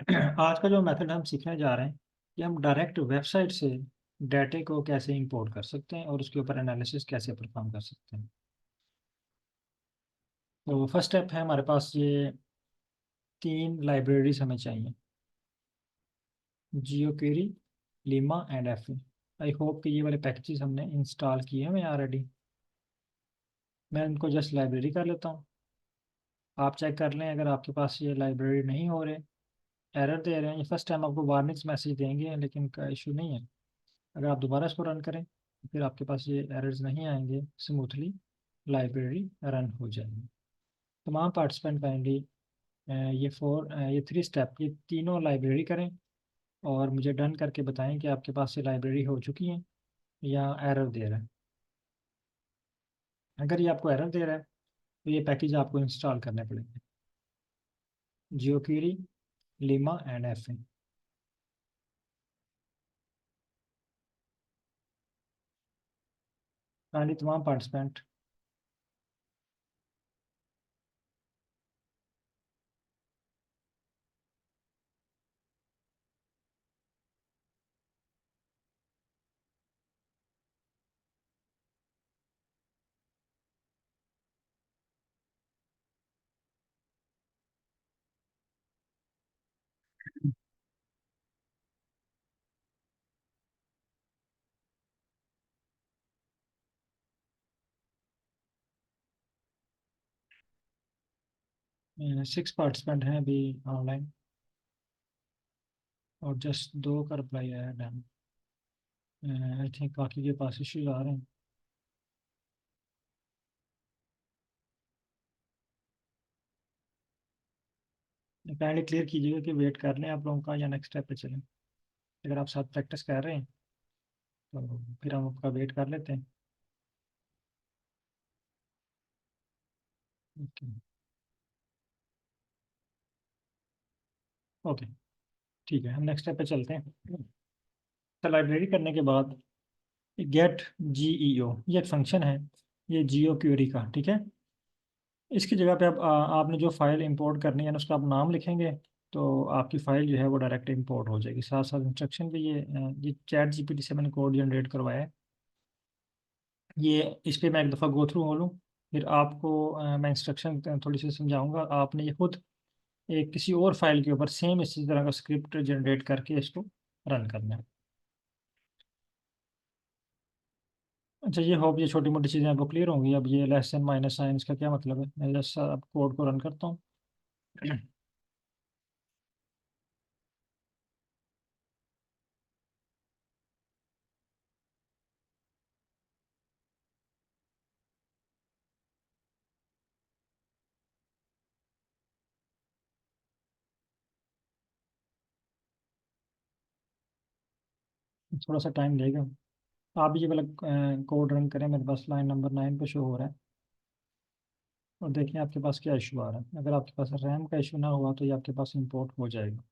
आज का जो मेथड हम सीखने जा रहे हैं कि हम डायरेक्ट वेबसाइट से डाटे को कैसे इंपोर्ट कर सकते हैं और उसके ऊपर एनालिसिस कैसे परफॉर्म कर सकते हैं। तो फर्स्ट स्टेप है हमारे पास ये तीन लाइब्रेरीज हमें चाहिए, GEOquery, limma and F. I hope कि ये वाले पैकेजेस हमने इंस्टॉल किए हैं ऑलरेडी। मैं इनको जस्ट लाइब्रेरी कर लेता हूँ। आप चेक कर लें अगर आपके पास ये लाइब्रेरी नहीं हो रहे, एरर दे रहे हैं, ये फर्स्ट टाइम आपको वार्निंग्स मैसेज देंगे लेकिन का इशू नहीं है। अगर आप दोबारा इसको रन करें तो फिर आपके पास ये एरर्स नहीं आएंगे, स्मूथली लाइब्रेरी रन हो जाएगी। तमाम पार्टिसिपेंट काइंडली ये थ्री स्टेप, ये तीनों लाइब्रेरी करें और मुझे डन करके बताएं कि आपके पास ये लाइब्रेरी हो चुकी है या एरर दे रहा है। अगर ये आपको एरर दे रहा है तो ये पैकेज आपको इंस्टॉल करने पड़ेंगे, GEOquery, limma and F. Kindly तमाम पार्टिसिपेंट सिक्स पार्टिसिपेंट हैं अभी ऑनलाइन और जस्ट दो का रिप्लाई आया डन। आई थिंक बाकी के पास इश्यूज आ रहे हैं। काइंडली क्लियर कीजिएगा कि वेट कर लें आप लोगों का या नेक्स्ट स्टेप पे चलें। अगर आप साथ प्रैक्टिस कर रहे हैं तो फिर हम आपका वेट कर लेते हैं। ओके। ओके, ठीक है, हम नेक्स्ट स्टेप पे चलते हैं। तो लाइब्रेरी करने के बाद गेट जीईओ ये एक फंक्शन है, ये जियो क्वेरी का, ठीक है। इसकी जगह पे आप आपने जो फाइल इंपोर्ट करनी है ना उसका आप नाम लिखेंगे तो आपकी फाइल जो है वो डायरेक्ट इंपोर्ट हो जाएगी। साथ साथ इंस्ट्रक्शन भी ये चैट जीपीटी से मैंने कोड जनरेट करवाया है। ये इस पे मैं एक दफ़ा गो थ्रू हो लूँ, फिर आपको मैं इंस्ट्रक्शन थोड़ी सी समझाऊंगा। आपने ये खुद एक किसी और फाइल के ऊपर सेम इसी तरह का स्क्रिप्ट जनरेट करके इसको रन करना है। अच्छा, ये होप ये छोटी मोटी चीज़ें आपको क्लियर होंगी। अब ये लेस एंड माइनस साइन इसका क्या मतलब है, मैं जस्ट अब कोड को रन करता हूँ। थोड़ा सा टाइम लेगा। आप ये वाला कोड रन करें, मेरे पास लाइन नंबर 9 पे शो हो रहा है और देखिए आपके पास क्या इशू आ रहा है। अगर आपके पास रैम का इशू ना हुआ तो ये आपके पास इंपोर्ट हो जाएगा।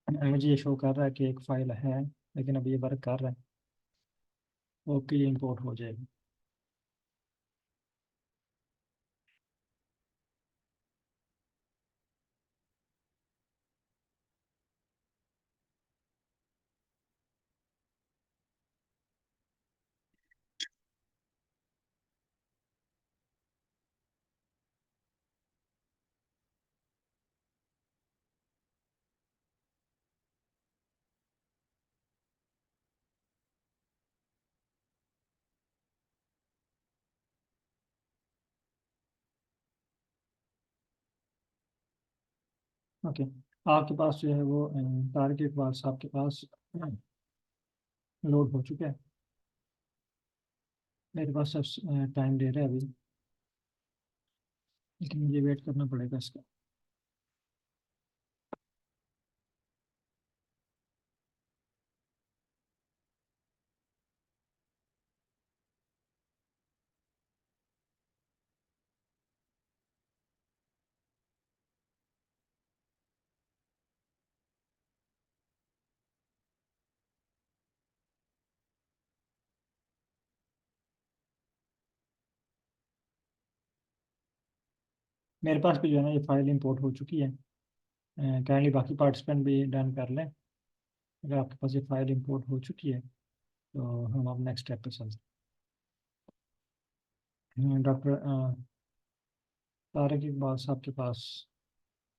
मुझे ये शो कर रहा है कि एक फाइल है लेकिन अभी ये वर्क कर रहा है। ओके, ये इंपोर्ट हो जाएगी। ओके, आपके पास जो है वो टारगेट बार्स आपके पास लोड हो चुका है। मेरे पास सब टाइम ले रहा है अभी, लेकिन मुझे वेट करना पड़ेगा इसका। मेरे पास भी जो है ना ये फाइल इंपोर्ट हो चुकी है। काइंडली बाकी पार्टिसिपेंट भी डन कर लें। अगर आपके पास ये फाइल इंपोर्ट हो चुकी है तो हम अब नेक्स्ट स्टेप पे चलते हैं। डॉक्टर तारिक इकबाल साहब के पास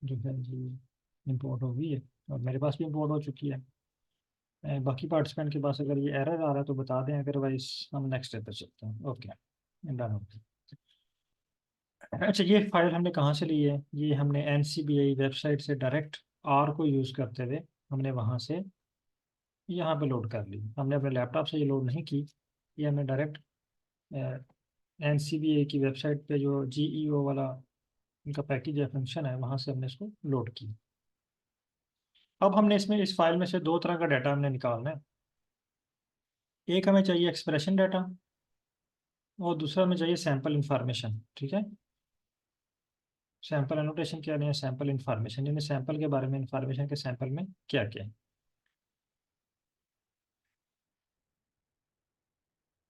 जो है जी इंपोर्ट हो गई है, और मेरे पास भी इंपोर्ट हो चुकी है। बाकी पार्टिसिपेंट के पास अगर ये एरर आ रहा है तो बता दें, अदरवाइज हम नेक्स्ट स्टेप पे चलते हैं। ओके, डन हो गया। अच्छा, ये फाइल हमने कहाँ से ली है? ये हमने NCBI वेबसाइट से डायरेक्ट आर को यूज़ करते हुए हमने वहाँ से यहाँ पे लोड कर ली। हमने अपने लैपटॉप से ये लोड नहीं की, ये हमने डायरेक्ट NCBI की वेबसाइट पे जो GEO वाला इनका पैकेज या फंक्शन है वहाँ से हमने इसको लोड की। अब हमने इसमें इस फाइल में से दो तरह का डाटा हमने निकालना है। एक हमें चाहिए एक्सप्रेशन डाटा और दूसरा हमें चाहिए सैम्पल इंफॉर्मेशन। ठीक है, सैम्पल एनोटेशन क्या नहीं है, सैम्पल इंफॉर्मेशन, यानी सैम्पल के बारे में इंफॉर्मेशन के सैम्पल में क्या क्या है।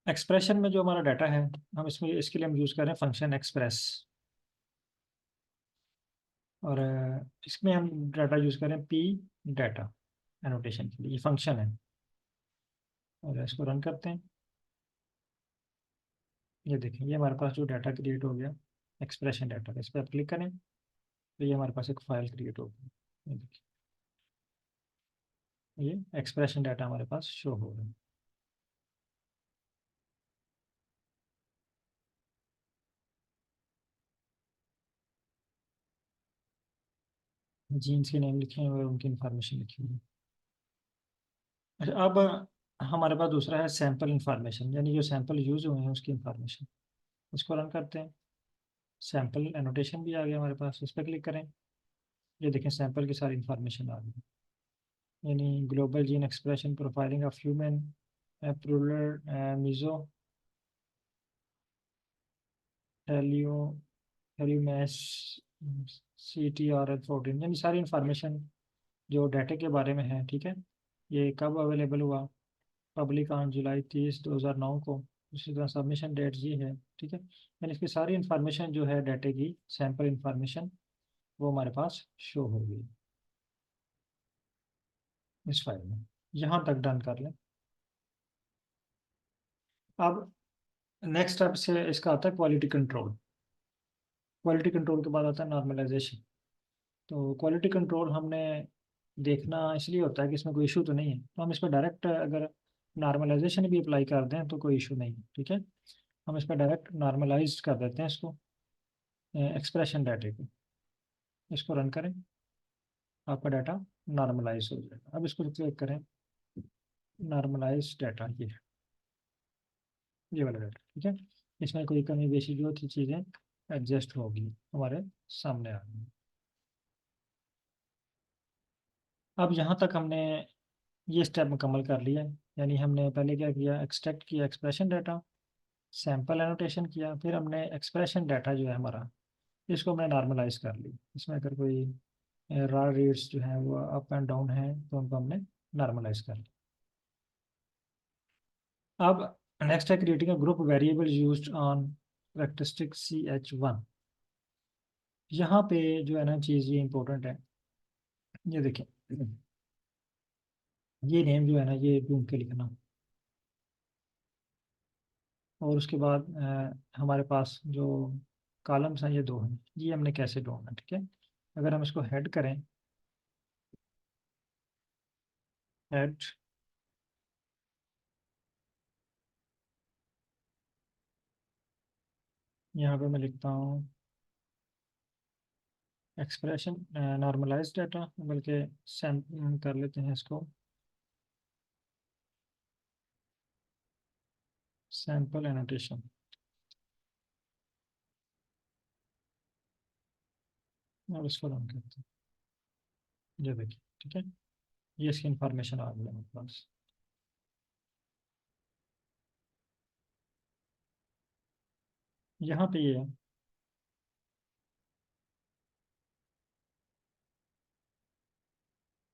एक्सप्रेशन में जो हमारा डाटा है, हम इसमें इसके लिए हम यूज़ कर रहे हैं फंक्शन एक्सप्रेस, और इसमें हम डाटा यूज़ कर रहे हैं पी डाटा एनोटेशन के लिए। ये फंक्शन है, और इसको रन करते हैं। ये देखें, ये हमारे पास जो डाटा क्रिएट हो गया एक्सप्रेशन डाटा, इस पर आप क्लिक करें तो ये हमारे पास एक फाइल क्रिएट हो गई। ये देखिए, ये एक्सप्रेशन डाटा हमारे पास शो हो रहा है। जीन्स के नेम लिखे हैं और उनकी इंफॉर्मेशन लिखी हुई है। अच्छा, अब हमारे पास दूसरा है सैंपल इंफॉर्मेशन, यानी जो सैंपल यूज़ हुए हैं उसकी इंफॉर्मेशन। इसको रन करते हैं। सैंपल एनोटेशन भी आ गया हमारे पास, इस पर क्लिक करें। ये देखें, सैंपल की सारी इंफॉर्मेशन आ गई, यानी global gene expression profiling of human pleural mesothelioma CTRL14, यानी सारी इंफॉर्मेशन जो डाटा के बारे में है। ठीक है, ये कब अवेलेबल हुआ? पब्लिक ऑन July 30, 2009 को। उसी तरह सबमिशन डेट ये है। ठीक है, यानी इसकी सारी इंफॉर्मेशन जो है डाटे की, सैंपल इंफॉर्मेशन, वो हमारे पास शो होगी इस फाइल में। यहाँ तक डन कर लें। अब नेक्स्ट स्टेप से इसका आता है क्वालिटी कंट्रोल। क्वालिटी कंट्रोल के बाद आता है नॉर्मलाइजेशन। तो क्वालिटी कंट्रोल हमने देखना इसलिए होता है कि इसमें कोई इशू तो नहीं है, तो हम इस पर डायरेक्ट अगर नॉर्मलाइजेशन भी अप्लाई कर दें तो कोई इशू नहीं है। ठीक है, हम इस पर डायरेक्ट नॉर्मलाइज कर देते हैं इसको, एक्सप्रेशन डाटे को। इसको रन करें, आपका डाटा नॉर्मलाइज हो जाएगा। अब इसको क्लिक करें, नॉर्मलाइज डाटा, ये वाला डाटा। ठीक है, इसमें कोई कमी बेशी जो थी चीज़ें एडजस्ट होगी, हमारे सामने आ गई। अब यहाँ तक हमने ये स्टेप मुकम्मल कर लिया है। यानी हमने पहले क्या किया, एक्सट्रैक्ट किया एक्सप्रेशन डाटा, सैम्पल एनोटेशन किया, फिर हमने एक्सप्रेशन डाटा जो है हमारा, इसको हमने नॉर्मलाइज कर ली। इसमें अगर कोई रॉ रेट्स जो है वो अप एंड डाउन है तो उनको हमने नॉर्मलाइज कर लिया। अब नेक्स्ट है creating a group variable used on characteristic CH1। यहाँ पे जो है ना चीज़ ये इंपॉर्टेंट है। ये देखिए, ये नेम जो है ना ये ढूंढ के लिखना, और उसके बाद हमारे पास जो कॉलम्स हैं ये दो हैं, ये हमने कैसे ढूंढना। ठीक है, अगर हम इसको हेड करें, हेड, यहाँ पे मैं लिखता हूँ एक्सप्रेशन नॉर्मलाइज डाटा, बल्कि सैम कर लेते हैं इसको सैम्पल एनोटेशन, और इसको रन करते हैं। ये देखिए, ठीक है, ये इसकी इंफॉर्मेशन आ गई हमारे पास। यहाँ पे ये है,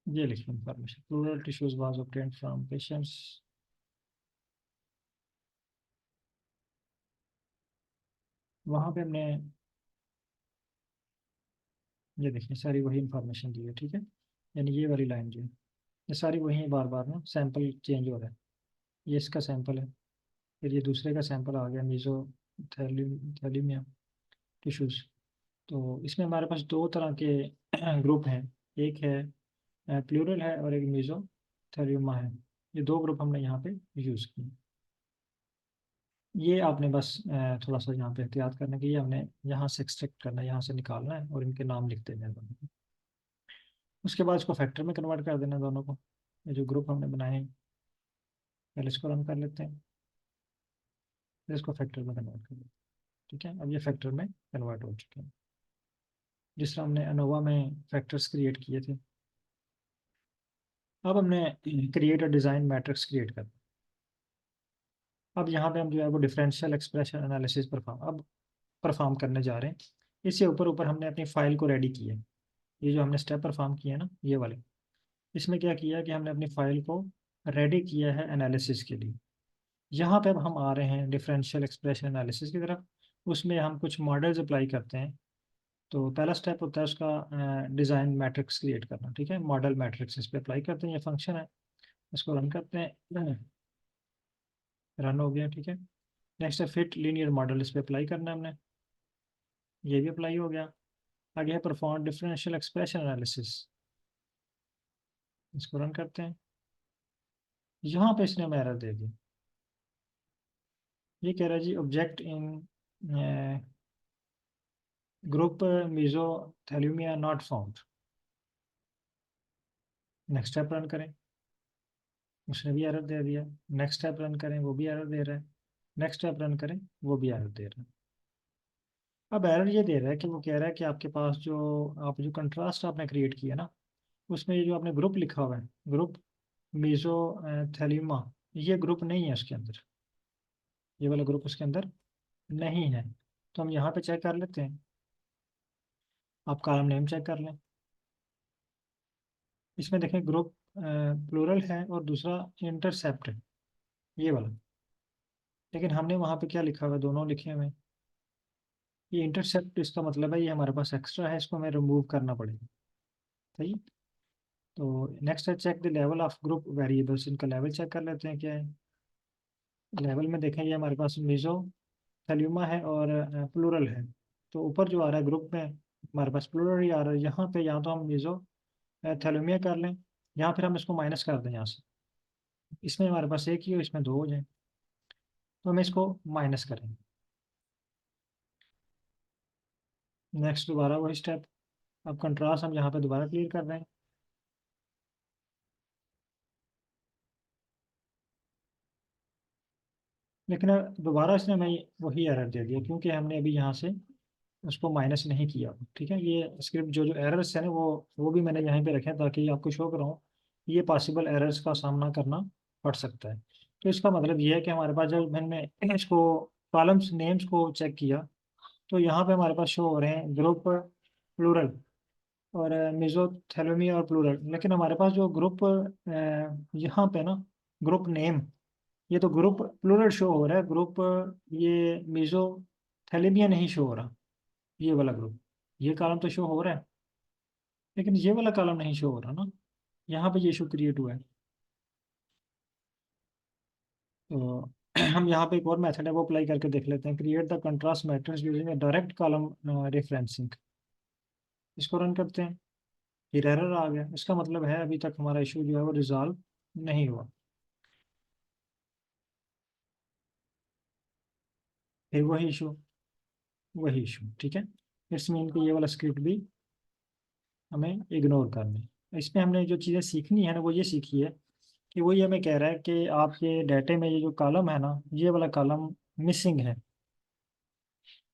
ये लिखी information, pleural tissues was obtained from patients. वहाँ पे हमने ये देखिए सारी वही इंफॉर्मेशन दी है, ठीक है। यानी ये वाली लाइन जो है ये सारी वही है, बार बार ना सैंपल चेंज हो रहा है। ये इसका सैंपल है, फिर ये दूसरे का सैंपल आ गया, मीजो थैलीमिया टिश्यूज। तो इसमें हमारे पास दो तरह के ग्रुप हैं, एक है प्लूरल है और एक मीजो थैलियोमा है। ये दो ग्रुप हमने यहाँ पे यूज़ किए। ये आपने बस थोड़ा सा यहाँ पे एहतियात करने के लिए हमने यहाँ से एक्सट्रैक्ट करना है, यहाँ से निकालना है और इनके नाम लिख देने हैं दोनों को। उसके बाद इसको फैक्टर में कन्वर्ट कर देना है दोनों को। ये जो ग्रुप हमने बनाए हैं, पहले इसको रन कर लेते हैं, फिर इसको फैक्टर में कन्वर्ट कर लेते हैं। ठीक है, अब ये फैक्टर में कन्वर्ट हो चुके हैं, जिस तरह हमने अनोवा में फैक्टर्स क्रिएट किए थे। अब हमने क्रिएट और डिज़ाइन मैट्रिक्स क्रिएट कर। अब यहाँ पे हम जो है वो डिफरेंशियल एक्सप्रेशन एनालिसिस परफॉर्म करने जा रहे हैं। इससे ऊपर ऊपर हमने अपनी फाइल को रेडी किया है। ये जो हमने स्टेप परफॉर्म किए हैं ना, ये वाले, इसमें क्या किया कि हमने अपनी फाइल को रेडी किया है एनालिसिस के लिए। यहाँ पे अब हम आ रहे हैं डिफरेंशियल एक्सप्रेशन एनालिसिस की तरफ। उसमें हम कुछ मॉडल्स अप्लाई करते हैं। तो पहला स्टेप होता है उसका डिज़ाइन मैट्रिक्स क्रिएट करना। ठीक है, मॉडल मैट्रिक्स इस पर अप्लाई करते हैं, ये फंक्शन है। इसको रन करते हैं, रन हो गया। ठीक है, नेक्स्ट है फिट लीनियर मॉडल, इस पर अप्लाई करना है हमने, ये भी अप्लाई हो गया। आगे है परफॉर्म डिफरेंशियल एक्सप्रेशन एनालिसिस, इसको रन करते हैं। यहाँ पे इसने हमें एरर दे दी। ये कह रहा है जी object in group mesothelioma not found. Next step run करें, उसने भी एरर दे दिया। नेक्स्ट स्टेप रन करें, वो भी एरर दे रहा है। नेक्स्ट स्टेप रन करें, वो भी एरर दे रहा है। अब एरर ये दे रहा है कि वो कह रहा है कि आपके पास जो कंट्रास्ट आपने क्रिएट किया ना, उसमें ये जो आपने ग्रुप लिखा हुआ है, ग्रुप मीजोथैलेमा, ये ग्रुप नहीं है उसके अंदर, ये वाला ग्रुप उसके अंदर नहीं है। तो हम यहाँ पे चेक कर लेते हैं। आप कॉलम नेम चेक कर लें, इसमें देखें ग्रुप प्लूरल है और दूसरा इंटरसेप्ट है, ये वाला। लेकिन हमने वहाँ पे क्या लिखा हुआ है, दोनों लिखे हुए हैं। ये इंटरसेप्ट, इसका मतलब है ये हमारे पास एक्स्ट्रा है, इसको हमें रिमूव करना पड़ेगा। सही। तो नेक्स्ट है check the level of group variables, इनका लेवल चेक कर लेते हैं क्या है। लेवल में देखें, ये हमारे पास मीजो थैल्यूमा है और प्लूरल है। तो ऊपर जो आ रहा है ग्रुप में हमारे पास प्लूरल ही आ रहा है। यहाँ पे या तो हम मीजो थैलेमिया कर लें, या फिर हम इसको माइनस कर दें यहाँ से। इसमें हमारे पास एक ही हो, इसमें दो हो जाए, तो हम इसको माइनस करेंगे। नेक्स्ट दोबारा वही स्टेप। अब कंट्रास्ट हम यहाँ पे दोबारा क्लियर कर रहे हैं। लेकिन अब दोबारा इसने हमें वही एरर दे दिया, क्योंकि हमने अभी यहाँ से उसको माइनस नहीं किया। ठीक है, ये स्क्रिप्ट जो जो एरर्स है ना, वो भी मैंने यहीं पे रखे हैं ताकि आपको शो कराऊँ ये पॉसिबल एरर्स का सामना करना पड़ सकता है। तो इसका मतलब ये है कि हमारे पास जब मैंने इसको कॉलम्स नेम्स को चेक किया, तो यहाँ पे हमारे पास शो हो रहे हैं ग्रुप प्लूरल और मेसोथेलेमी और प्लूरल। लेकिन हमारे पास जो ग्रुप यहाँ पे ना ग्रुप नेम, ये तो ग्रुप प्लूरल शो हो रहा है, ग्रुप ये मेसोथेलेमिया नहीं शो हो रहा। ये वाला ग्रुप, ये कॉलम तो शो हो रहा है, लेकिन ये वाला कॉलम नहीं शो हो रहा ना। यहाँ पे ये इशू क्रिएट हुआ है। तो हम यहाँ पे एक और मेथड है, वो अप्लाई करके देख लेते हैं। Create the contrast matrix using direct column referencing, इसको रन करते हैं। फिर एरर आ गया, इसका मतलब है अभी तक हमारा इशू जो है वो रिजॉल्व नहीं हुआ। फिर वही इशू ठीक है। इट्स मीन कि ये वाला स्क्रिप्ट भी हमें इग्नोर करना है। इसमें हमने जो चीज़ें सीखनी है ना, वो ये सीखी है कि वही हमें कह रहा है कि आपके डाटे में ये जो कॉलम है ना, ये वाला कॉलम मिसिंग है।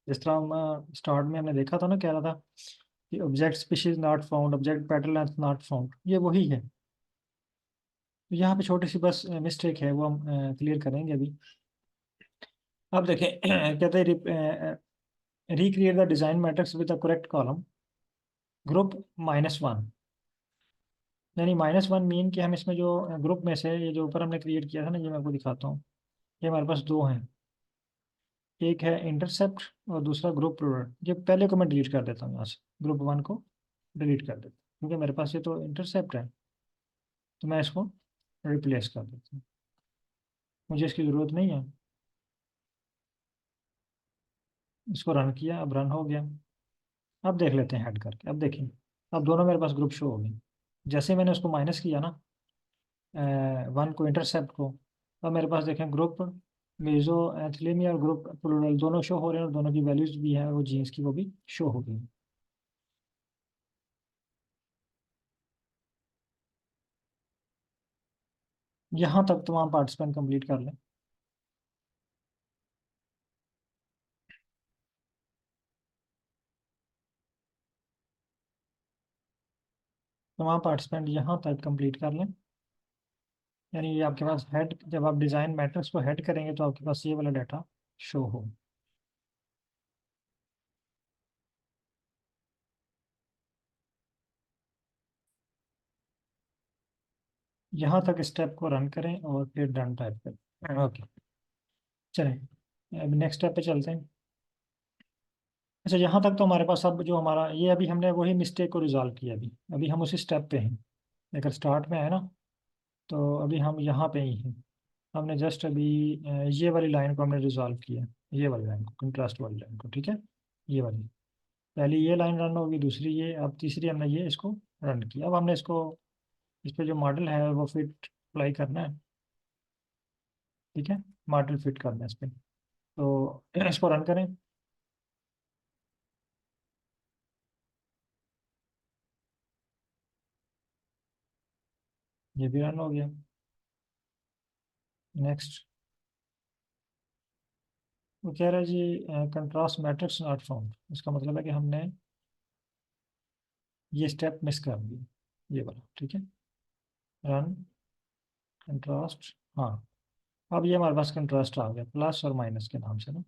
जिस तरह हम स्टार्ट में हमने देखा था ना, कह रहा था कि object species not found, object petal length not found, ये वही है। तो यहाँ पे छोटी सी बस मिस्टेक है, वो हम क्लियर करेंगे अभी। अब देखें कहते हैं recreate the design matrix with the correct column group -1। यानी -1 मीन कि हम इसमें जो ग्रुप में से ये जो ऊपर हमने क्रिएट किया था ना, ये मैं आपको दिखाता हूँ। ये हमारे पास दो हैं, एक है इंटरसेप्ट और दूसरा ग्रुप प्रोडक्ट। ये पहले को मैं डिलीट कर देता हूँ यहाँ से, ग्रुप 1 को डिलीट कर देता हूँ, क्योंकि मेरे पास ये तो इंटरसेप्ट है। तो मैं इसको रिप्लेस कर देता हूँ, मुझे इसकी ज़रूरत नहीं है। इसको रन किया, अब रन हो गया। अब देख लेते हैं हेड करके, अब देखिए, अब दोनों मेरे पास ग्रुप शो हो गए। जैसे मैंने उसको माइनस किया ना, वन को, इंटरसेप्ट को, अब मेरे पास देखें ग्रुप मेजो एथिलीमिया और ग्रुप प्लूरल दोनों शो हो रहे हैं, और दोनों की वैल्यूज भी है वो जीन्स की, वो भी शो हो गई। यहाँ तक तमाम पार्टिसिपेंट कंप्लीट कर लें। तमाम पार्टिसिपेंट यहाँ तक कंप्लीट कर लें। यानी ये आपके पास हेड, जब आप डिज़ाइन मैट्रिक्स को हेड करेंगे तो आपके पास ये वाला डाटा शो हो। यहाँ तक स्टेप को रन करें और फिर डन टाइप करें। ओके, चलें अब नेक्स्ट स्टेप पे चलते हैं। अच्छा, यहाँ तक तो हमारे पास अब जो हमारा ये, अभी हमने वही मिस्टेक को रिजॉल्व किया। अभी अभी हम उसी स्टेप पे हैं। अगर स्टार्ट में है ना, तो अभी हम यहाँ पे ही हैं। हमने जस्ट अभी ये वाली लाइन को हमने रिजॉल्व किया, ये वाली लाइन को, कंट्रास्ट वाली लाइन को, ठीक है। ये वाली, पहले ये लाइन रन होगी, दूसरी ये, अब तीसरी हमने ये इसको रन किया। अब हमने इसको, इस पे जो मॉडल है वो फिट अप्लाई करना है, ठीक है। मॉडल फिट करना है इस पे, तो इसको रन करें। ये भी रन हो गया। नेक्स्ट, वो कह रहा है जी कंट्रास्ट मैट्रिक्स नॉट फाउंड, इसका मतलब है कि हमने ये स्टेप मिस कर दिया, ये वाला, ठीक है। रन कंट्रास्ट, हाँ। अब ये हमारे पास कंट्रास्ट आ गया, प्लस और माइनस के नाम से ना।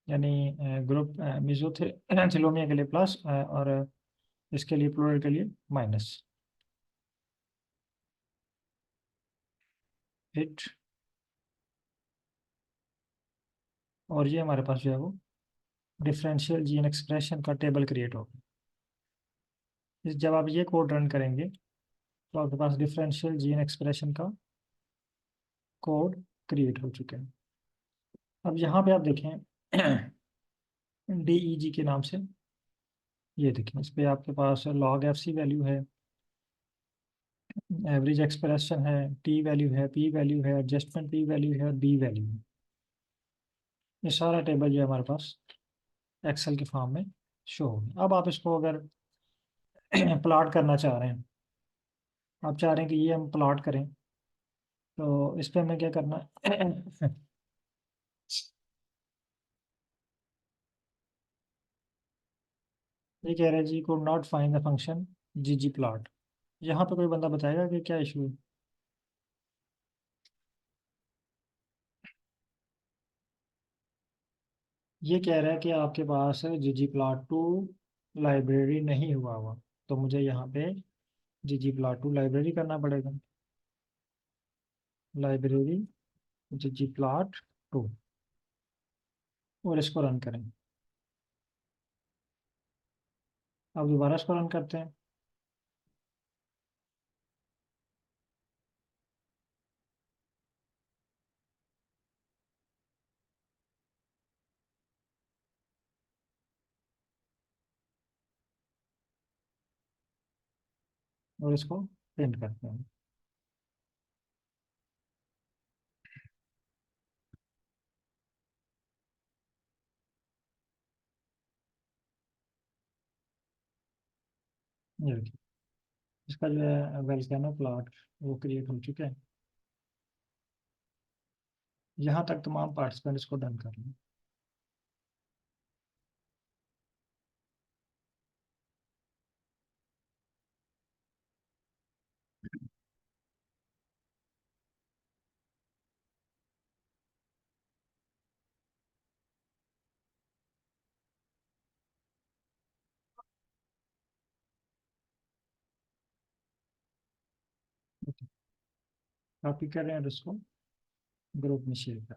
यानी ग्रुप मिजोथिलोमिया के लिए प्लस, और इसके लिए प्लूरल के लिए माइनस। हिट, और ये हमारे पास जो है वो डिफरेंशियल जीन एक्सप्रेशन का टेबल क्रिएट होगा। जब आप ये कोड रन करेंगे तो आपके पास डिफरेंशियल जीन एक्सप्रेशन का कोड क्रिएट हो चुका है। अब यहाँ पे आप देखें DEG के नाम से, ये देखें, इस पे आपके पास log FC वैल्यू है, एवरेज एक्सप्रेशन है, T वैल्यू है, P वैल्यू है, एडजस्टमेंट P वैल्यू है, और B वैल्यू है। ये सारा टेबल जो है हमारे पास एक्सेल के फॉर्म में शो होगा। अब आप इसको अगर प्लॉट करना चाह रहे हैं, आप चाह रहे हैं कि ये हम प्लॉट करें, तो इस पे हमें क्या करना है? ये कह रहा है जी could not find the function G plot. यहाँ पे कोई बंदा बताएगा कि क्या इशू है? ये कह रहा है कि आपके पास जी प्लॉट टू लाइब्रेरी नहीं हुआ हुआ, तो मुझे यहाँ पे जी प्लॉट टू लाइब्रेरी करना पड़ेगा। लाइब्रेरी जी प्लॉट टू, और इसको रन करें। अब दोबारा इसको रन करते हैं, और इसको प्रिंट करते हैं। ये देखिए, इसका जो है वेलकम प्लॉट वो क्रिएट हो चुका है। यहाँ तक तमाम पार्टिसिपेंट इसको डन कर लें। कॉपी कर रहे हैं और इसको ग्रुप में शेयर कर।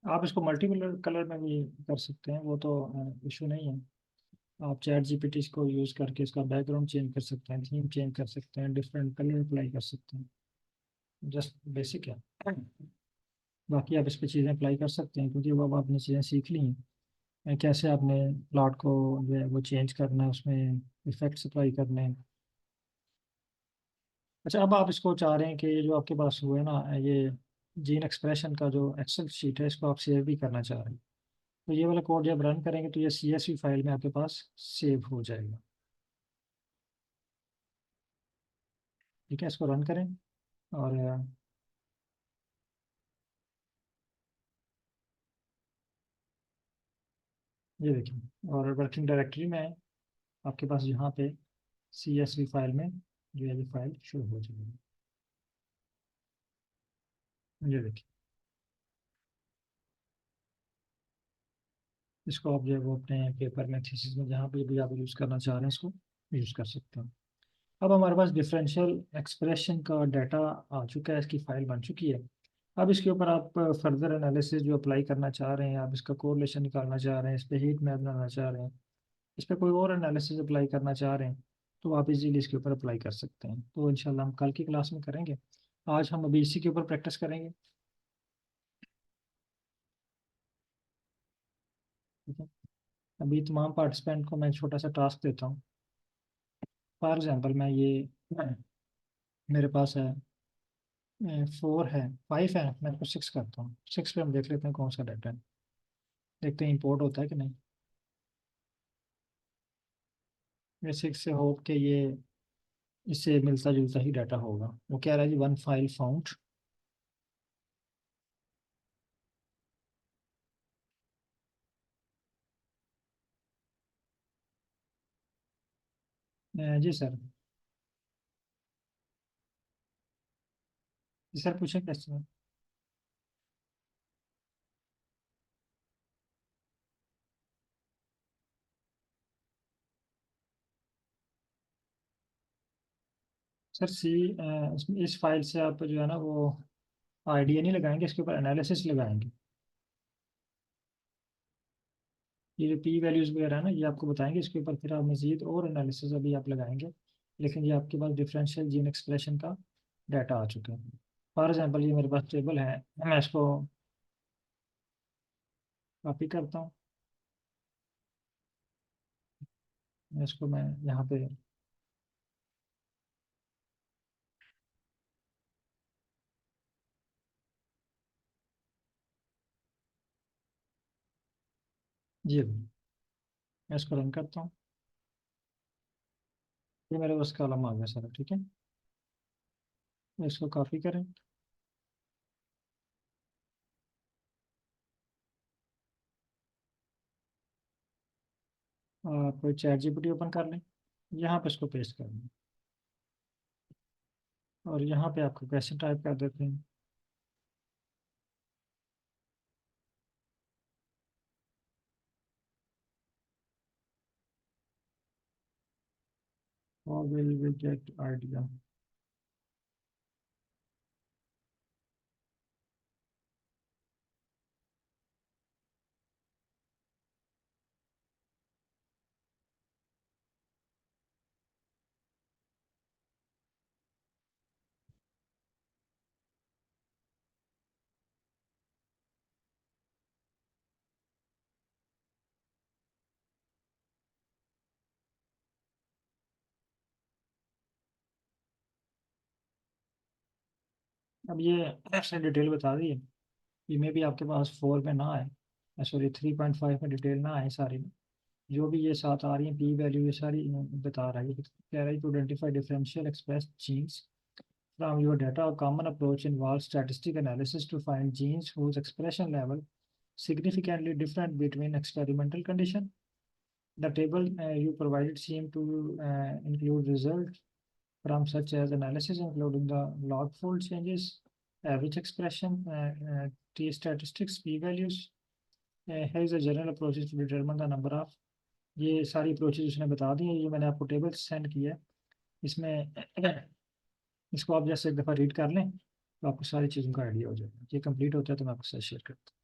आप इसको मल्टीपल कलर में भी कर सकते हैं, वो तो इशू नहीं है। आप चैट जीपीटी को यूज़ करके इसका बैकग्राउंड चेंज कर सकते हैं, थीम चेंज कर सकते हैं, डिफरेंट कलर अप्लाई कर सकते हैं। जस्ट बेसिक है। बाकी आप इस पे चीज़ें अप्लाई कर सकते हैं, क्योंकि वो अब आपने चीज़ें सीख ली हैं। कैसे आपने प्लॉट को जो है वो चेंज करना है, उसमें इफेक्ट्स अप्लाई करने हैं। अच्छा, अब आप इसको चाह रहे हैं कि ये जो आपके पास हुआ है ना, ये जीन एक्सप्रेशन का जो एक्सेल शीट है, इसको आप सेव भी करना चाह रहे हैं। तो ये वाला कोड जब रन करेंगे तो ये CSV फाइल में आपके पास सेव हो जाएगा। ठीक है, इसको रन करें। और ये देखिए, और वर्किंग डायरेक्टरी में है आपके पास, यहाँ पे CSV फाइल में जो है ये फाइल शुरू हो जाएगी। ये देखिए, इसको आप जो है वो अपने पेपर में, थीसिस में, जहाँ पे भी आप यूज़ करना चाह रहे हैं इसको यूज़ कर सकते हैं। अब हमारे पास डिफरेंशियल एक्सप्रेशन का डाटा आ चुका है, इसकी फाइल बन चुकी है। अब इसके ऊपर आप फर्दर एनालिसिस जो अप्लाई करना चाह रहे हैं, आप इसका कोरिलेशन निकालना चाह रहे हैं, इस पर हीट मैप बनाना चाह रहे हैं, इस पर कोई और एनालिसिस अप्लाई करना चाह रहे हैं, तो आप इजीली इसके ऊपर अप्लाई कर सकते हैं। तो इंशाल्लाह हम कल की क्लास में करेंगे। आज हम अभी इसी के ऊपर प्रैक्टिस करेंगे। ठीक है, अभी तमाम पार्टिसिपेंट को मैं छोटा सा टास्क देता हूँ। फॉर एग्जांपल मैं ये, मेरे पास है 4 है, 5 है, मैं इसको 6 करता हूँ। 6 पे हम देख लेते हैं कौन सा डाटा है, देखते हैं इंपोर्ट होता है कि नहीं। ये 6 से होप के ये इससे मिलता जुलता ही डाटा होगा। वो कह रहा है जी 1 फाइल फाउंड। जी सर। जी सर, पूछें कैसे। सर इस फाइल से आप जो है ना वो आइडिया नहीं लगाएंगे, इसके ऊपर एनालिसिस लगाएंगे। ये जो पी वैल्यूज वगैरह है ना, ये आपको बताएंगे, इसके ऊपर फिर आप मजीद और एनालिसिस अभी आप लगाएंगे। लेकिन ये आपके पास डिफरेंशियल जीन एक्सप्रेशन का डाटा आ चुका है। फॉर एग्जाम्पल ये मेरे पास टेबल है, मैं इसको कॉपी करता हूँ। इसको मैं यहाँ पे, ये मैं इसको रन करता हूँ। ये मेरे पास कॉलम आ गया सारा। ठीक है, इसको कॉपी करें। आप चैट जीपीटी ओपन कर लें, यहाँ पे इसको पेस्ट कर लें, और यहाँ पे आपको क्वेश्चन टाइप कर देते हैं। और विल गेट आइडिया। अब ये ऐसे डिटेल बता दी है। ये में भी आपके पास 4 में ना आए, सॉरी 3.5 में डिटेल ना आए सारी में, जो भी ये साथ आ रही है पी वैल्यू, ये सारी बता रहा है। ये कह रहा है to identify differential express genes from your data. A common approach involves statistic analysis to find genes whose expression level significantly different between experimental condition. The table you provided seem to include results from such as analysis, including the log fold changes, average expression, t statistics, p values. Here is a general approach to determine the number of, ये सारी approaches उसने बता दी हैं। ये मैंने आपको table send किया है इसमें। इसको आप जैसे एक दफ़ा रीड कर लें तो आपको सारी चीज़ों का आइडिया हो जाएगा। ये कंप्लीट होता है तो मैं आपके साथ शेयर करता हूँ।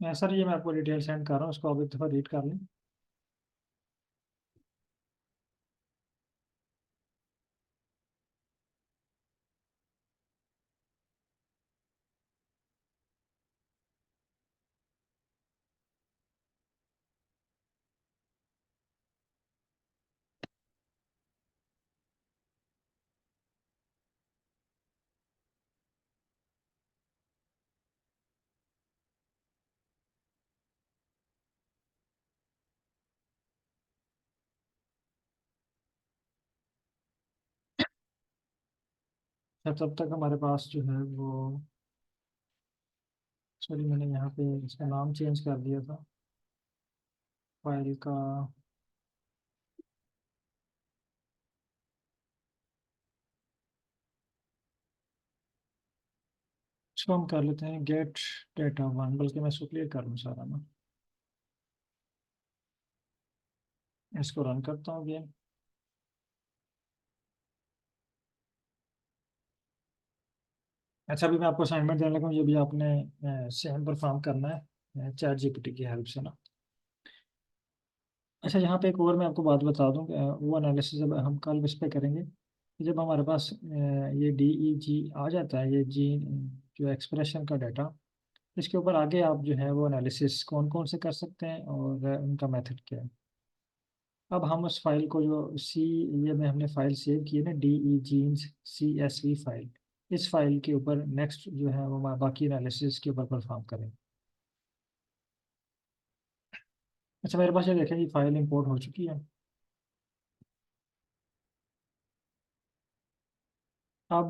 सर ये मैं आपको डिटेल सेंड कर रहा हूँ, उसको आप एक दफ़ा रीड कर लें। तब तक हमारे पास जो है वो, सॉरी मैंने यहाँ पे इसका नाम चेंज कर दिया था फाइल का। इसको हम कर लेते हैं गेट डेटा वन, बल्कि मैं इसको क्लियर कर लूँ सारा ना। इसको रन करता हूँ गेम। अच्छा, अभी मैं आपको असाइनमेंट देने लगा हूँ, ये भी आपने सेम परफॉर्म करना है चैट जीपीटी की हेल्प से ना। अच्छा, यहाँ पे एक और मैं आपको बात बता दूँ, वो एनालिसिस अब हम कल इस पे करेंगे कि जब हमारे पास ये डी ई जी आ जाता है, ये जी जो एक्सप्रेशन का डाटा, इसके ऊपर आगे आप जो है वो एनालिसिस कौन कौन से कर सकते हैं और उनका मेथड क्या है। अब हम उस फाइल को जो सी, ये में हमने फाइल सेव की है ना, D E genes C S V file, इस फाइल के ऊपर नेक्स्ट जो है वो बाकी एनालिसिस के ऊपर परफॉर्म करें। अच्छा, मेरे पास ये देखें ये फाइल इंपोर्ट हो चुकी है। अब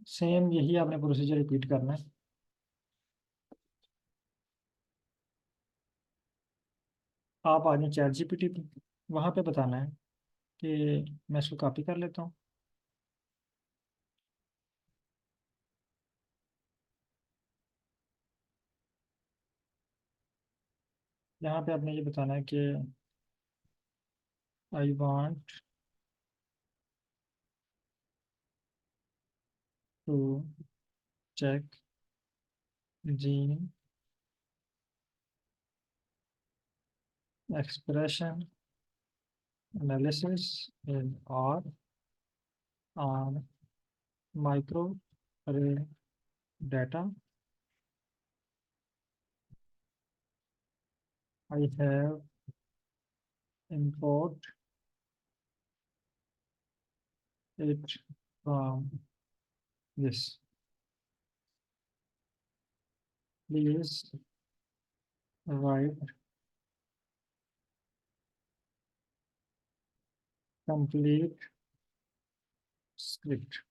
सेम यही आपने प्रोसीजर रिपीट करना है। आप आ जाए चैट जीपीटी पे, वहाँ पे बताना है कि मैं इसको कॉपी कर लेता हूँ। यहाँ पे आपने ये बताना है कि I want to check gene expression analysis in R on microarray data. I have import it from this. Please write complete script.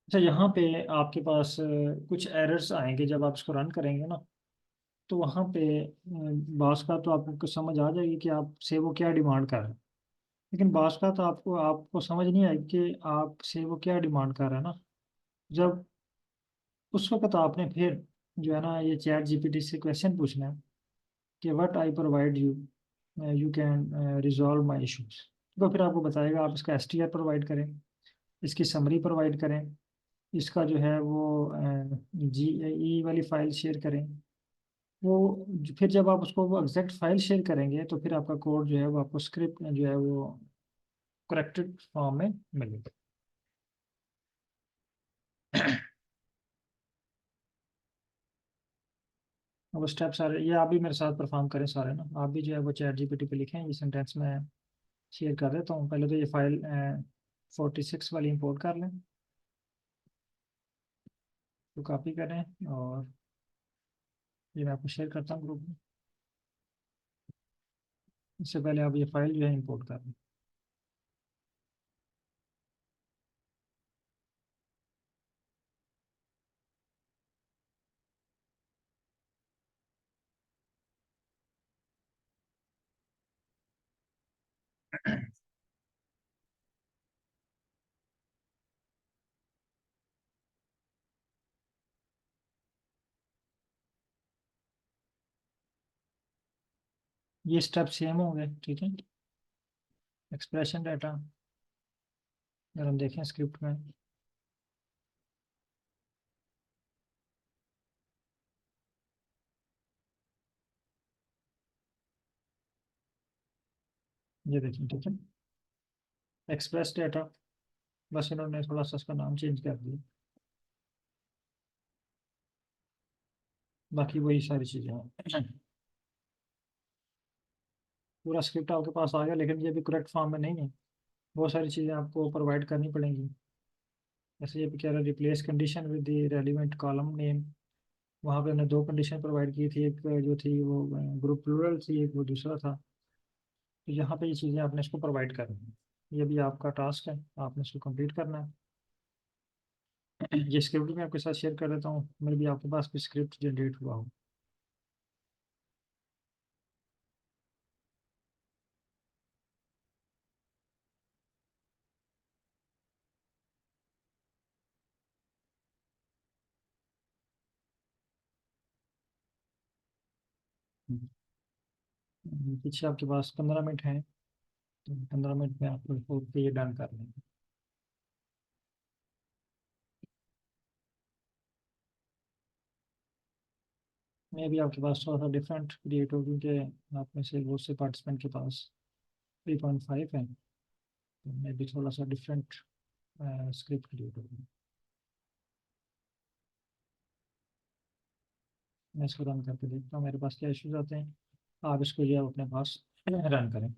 अच्छा, यहाँ पे आपके पास कुछ एरर्स आएंगे जब आप इसको रन करेंगे ना, तो वहाँ पे बास का तो आपको समझ आ जाएगी कि आपसे वो क्या डिमांड कर रहे हैं। लेकिन बास का तो आपको आपको समझ नहीं आएगी कि आपसे वो क्या डिमांड कर रहा है ना। जब उस वक्त आपने फिर जो है ना ये चैट जीपीटी से क्वेश्चन पूछना है कि what I provide you, you can resolve my issues. तो फिर आपको बताएगा आप इसका एस टी आर प्रोवाइड करें, इसकी समरी प्रोवाइड करें, इसका जो है वो जी ई वाली फाइल शेयर करें। वो फिर जब आप उसको वो एग्जैक्ट फाइल शेयर करेंगे तो फिर आपका कोड जो है वो आपको स्क्रिप्ट जो है वो करेक्टेड फॉर्म में मिलेगा। वो स्टेप सारे ये आप भी मेरे साथ परफॉर्म करें सारे ना। आप भी जो है वो चैट जीपीटी पे लिखें, ये सेंटेंस में शेयर कर देता हूँ। पहले तो ये फाइल 46 वाली इंपोर्ट कर लें, तो कॉपी करें और ये मैं आपको शेयर करता हूँ ग्रुप में। इससे पहले आप ये फाइल जो है इंपोर्ट कर लें। ये स्टेप सेम होंगे, ठीक है। एक्सप्रेशन डाटा अगर हम देखें स्क्रिप्ट में, ये देखिए, ठीक है, एक्सप्रेस डेटा, बस इन्होंने थोड़ा सा इसका नाम चेंज कर दिया, बाकी वही सारी चीज़ें हैं। पूरा स्क्रिप्ट आपके पास आ गया, लेकिन ये भी करेक्ट फॉर्म में नहीं है, बहुत सारी चीज़ें आपको प्रोवाइड करनी पड़ेंगी। जैसे ये भी कह रहा है replace condition with the relevant column name, वहाँ पे हमने दो कंडीशन प्रोवाइड की थी, एक जो थी वो ग्रुप प्लूरल थी, एक वो दूसरा था। तो यहाँ पे ये चीज़ें आपने इसको प्रोवाइड करनी है, ये भी आपका टास्क है, आपने इसको कंप्लीट करना है। ये स्क्रिप्ट मैं आपके साथ शेयर कर देता हूँ, मेरे भी आपके पास भी स्क्रिप्ट जनरेट हुआ हो। पीछे आपके पास 15 मिनट हैं, तो 15 मिनट में आपको होप के ये डन कर लेंगे। मैं भी आपके पास थोड़ा सा डिफरेंट क्रिएट हो, क्योंकि आप में से बहुत से पार्टिसिपेंट के पास 3.5 है, तो मैं भी थोड़ा सा डिफरेंट स्क्रिप्ट क्रिएट होगी। मैं इसको रन करके देखता हूँ मेरे पास क्या इश्यूज आते हैं, आप इसको ये अपने पास रन करें।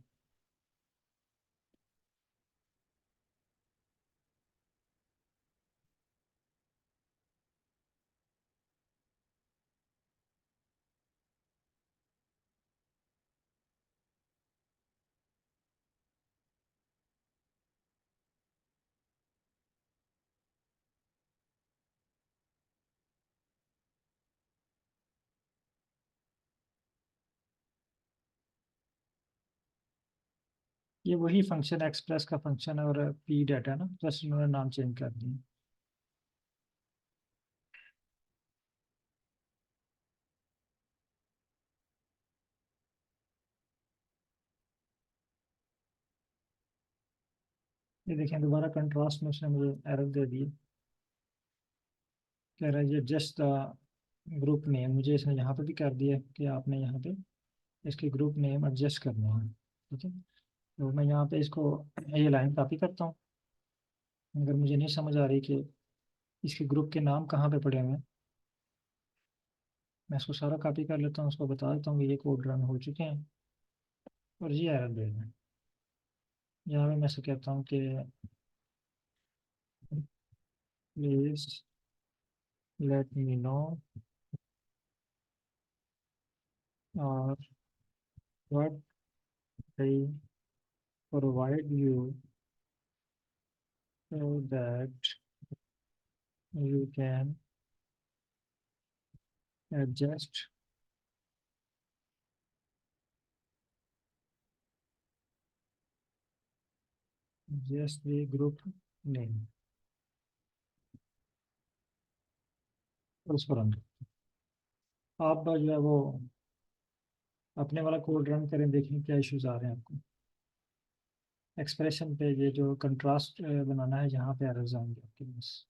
ये वही फंक्शन एक्सप्रेस का फंक्शन है, और पी डाटा ना, जस्ट उन्होंने नाम चेंज कर दिया। ये देखें, दोबारा कंट्रास्ट में उसने मुझे एरर दे दी, कह रहा है ये जस्ट ग्रुप नेम, मुझे इसने यहाँ पे भी कर दिया कि आपने यहाँ पे इसके ग्रुप नेम एडजस्ट करना है। ठीक है, तो मैं यहाँ पे इसको ये लाइन कॉपी करता हूँ, अगर मुझे नहीं समझ आ रही कि इसके ग्रुप के नाम कहाँ पे पड़े हुए हैं, मैं इसको सारा कॉपी कर लेता हूँ, उसको बता देता हूँ कि ये कोड रन हो चुके हैं और ये एरर दे रहे हैं। यहाँ पे मैं से कहता हूँ कि प्लीज लेट मी नो और what I provide you so that you can adjust just the group name, और उसको रन करो। आप जो है वो अपने वाला कोड रन करें, देखें क्या इश्यूज आ रहे हैं आपको। एक्सप्रेशन पे ये जो कंट्रास्ट बनाना है, यहाँ पे एरर्स आएंगे आपके पास।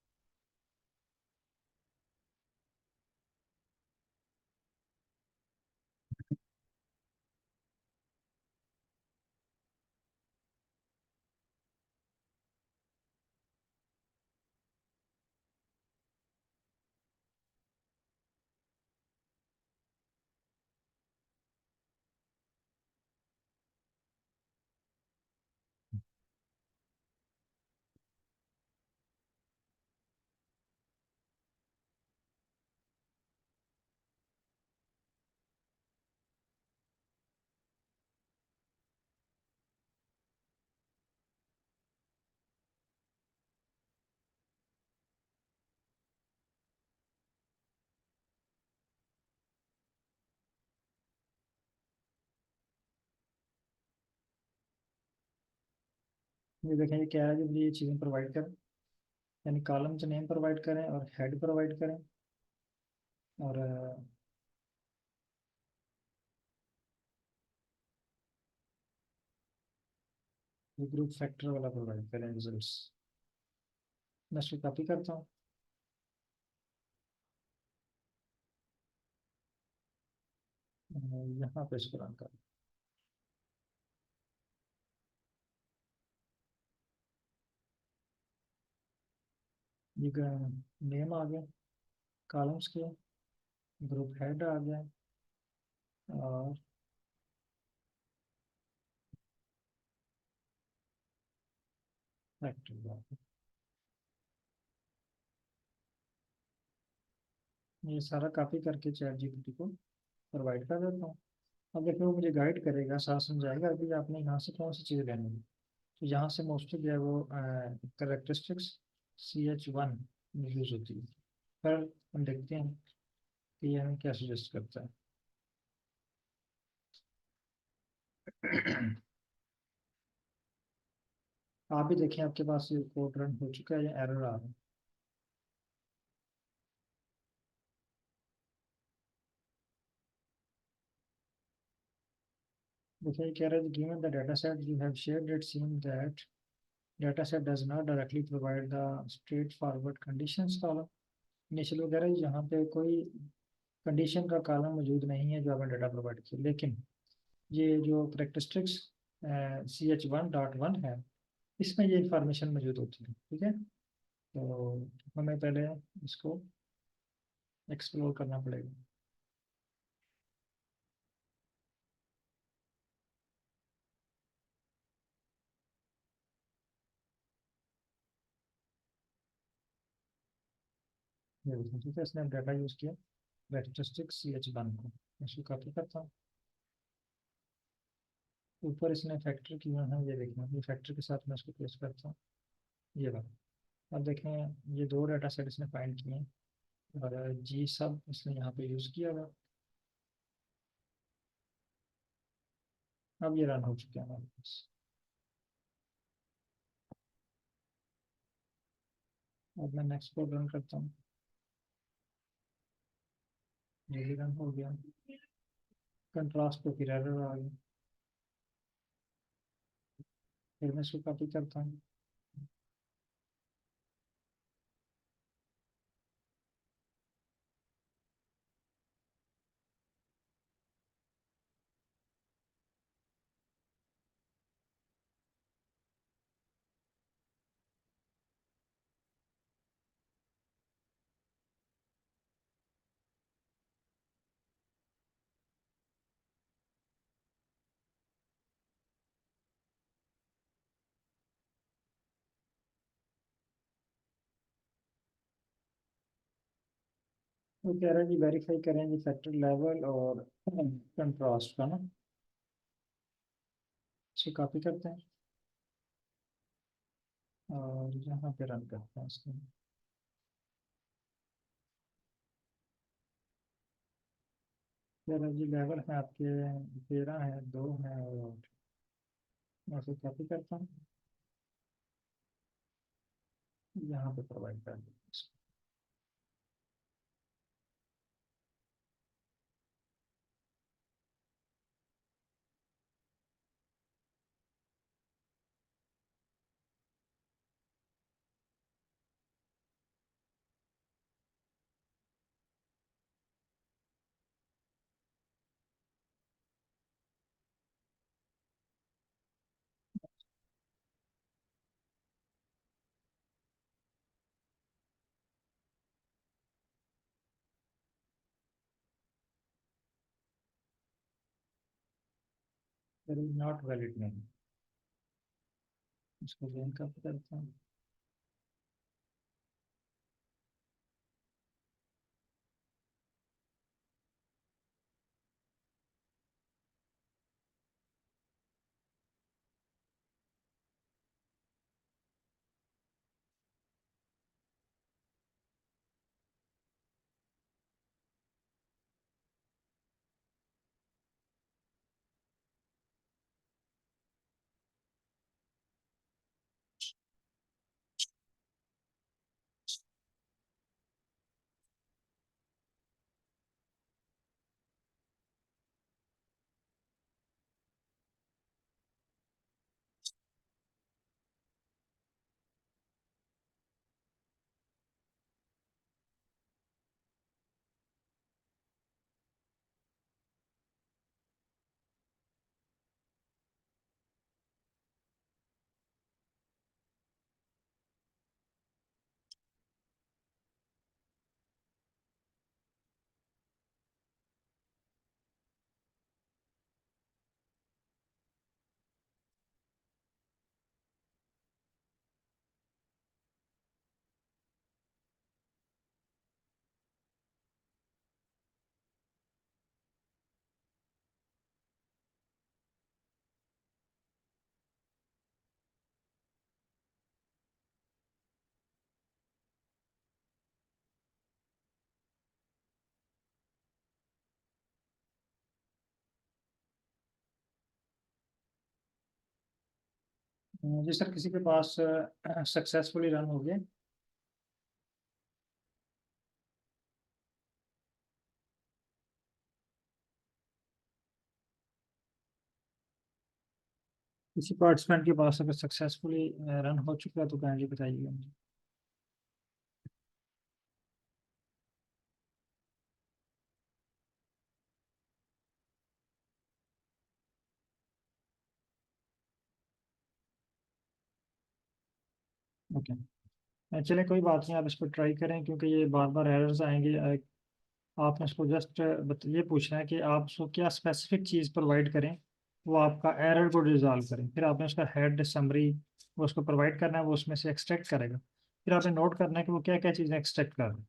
ये देखें, ये क्या है, जब ये चीज़ें प्रोवाइड करें, यानी कॉलम्स नेम प्रोवाइड करें और हेड प्रोवाइड करें, और ये ग्रुप फैक्टर वाला प्रोवाइड करें रिजल्ट्स। मैं इसको कॉपी करता हूँ, यहाँ पे इसको रन कर। ये नेम आ गया कॉलम्स के, ग्रुप हेड आ गया, और फैक्ट्री आ गया। ये सारा कॉपी करके चैट जीपीटी को प्रोवाइड कर देता हूँ। अब देखो वो मुझे गाइड करेगा, साथ समझाएगा अभी आपने यहाँ से कौन सी चीज़ लेनी है। तो यहाँ से मोस्टली जो है वो करेक्टरिस्टिक्स CH1 यूज़ होती है। पर हम देखते हैं कि ये हमें क्या सजेस्ट करता है। आप भी देखें आपके पास ये कोड रन हो चुका है या एरर आ रहा है। देखिए कह रहा है given the data set you have shared, it seems that data set does not directly provide the straightforward conditions column। Initial वगैरह यहाँ पे कोई कंडीशन का कॉलम मौजूद नहीं है जो आपने डाटा प्रोवाइड किया, लेकिन ये जो करेक्टरिस्टिक्स CH1.1 है, इसमें ये इंफॉर्मेशन मौजूद होती है। ठीक है, तो हमें पहले इसको एक्सप्लोर करना पड़ेगा। ये देखिए, ठीक है, इसने डाटा यूज़ किया करेक्टरिस्टिक्स CH1 को। इसको कॉपी करता हूँ, ऊपर इसने फैक्टर किया है, ये देखना, ये फैक्टर के साथ मैं इसको पेस्ट करता हूँ। ये रहा। अब देखें, ये दो डाटा सेट इसने फाइंड किए हैं, और जी सब इसने यहाँ पे यूज़ किया हुआ। अब ये रन हो चुके हैं हमारे पास। अब मैं नेक्स्ट कोड रन करता हूँ, ये भी रन हो गया। कंट्रास्ट पे फिर एरर आ गया, फिर मैं इसको कॉपी करता हूँ। वो कह रहा है कि वेरीफाई करेंगे फैक्टर लेवल और कंट्रास्ट का ना। इसे कॉपी करते हैं और यहाँ पे रन करते हैं इसको। कह जी लेवल है आपके 13 है, 2 है, और मैं इसे कॉपी करता हूँ, यहाँ पे प्रोवाइड कर देते हैं इसको। फिर नॉट वैलिड नहीं, इसको गेन कॉपी करता हूँ। जी सर, किसी के पास सक्सेसफुली रन हो गया। किसी पार्टिसिपेंट के पास अगर सक्सेसफुली रन हो चुका है तो काइंडली बताइएगा मुझे। ओके, चलिए कोई बात नहीं, आप इस पर ट्राई करें क्योंकि ये बार बार एरर्स आएंगे। आपने उसको जस्ट ये पूछना है कि आप उसको क्या स्पेसिफिक चीज़ प्रोवाइड करें, वो आपका एरर को रिजॉल्व करें। फिर आपने उसका हेड समरी वो उसको प्रोवाइड करना है, वो उसमें से एक्सट्रैक्ट करेगा। फिर आपने नोट करना है कि वो क्या क्या चीज़ें एक्सट्रैक्ट कर रहे हैं।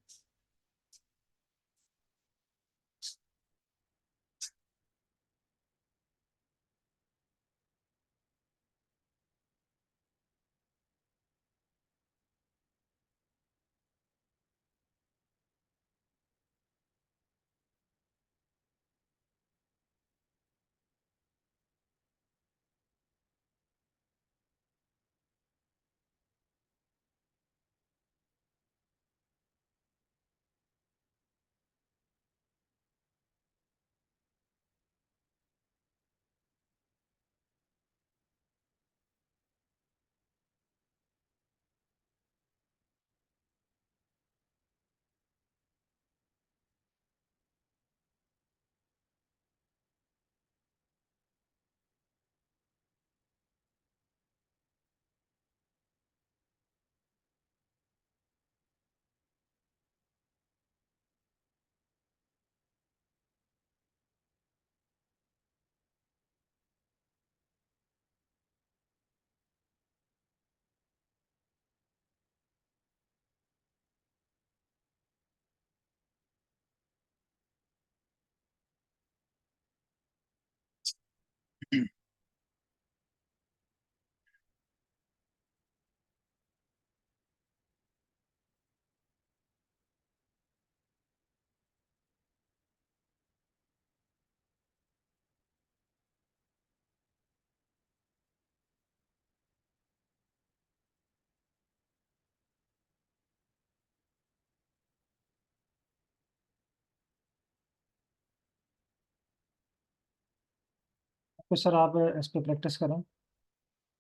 तो सर आप इस पर प्रैक्टिस करें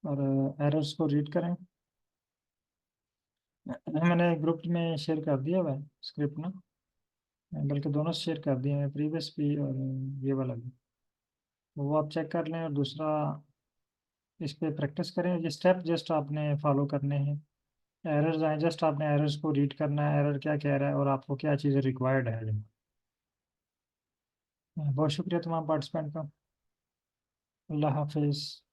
और एरर्स को रीड करें। मैंने ग्रुप में शेयर कर दिया हुआ है स्क्रिप्ट ना, बल्कि दोनों शेयर कर दिए हैं, प्रीवियस भी और ये वाला भी। तो वो आप चेक कर लें, और दूसरा इस पे प्रैक्टिस करें। ये स्टेप जस्ट आपने फॉलो करने हैं। एरर्स आए, जस्ट आपने एरर्स को रीड करना है, एरर क्या कह रहा है और आपको क्या चीज़ें रिक्वायर्ड है। बहुत शुक्रिया तमाम पार्टिसिपेंट का। अल्लाह हाफिज़।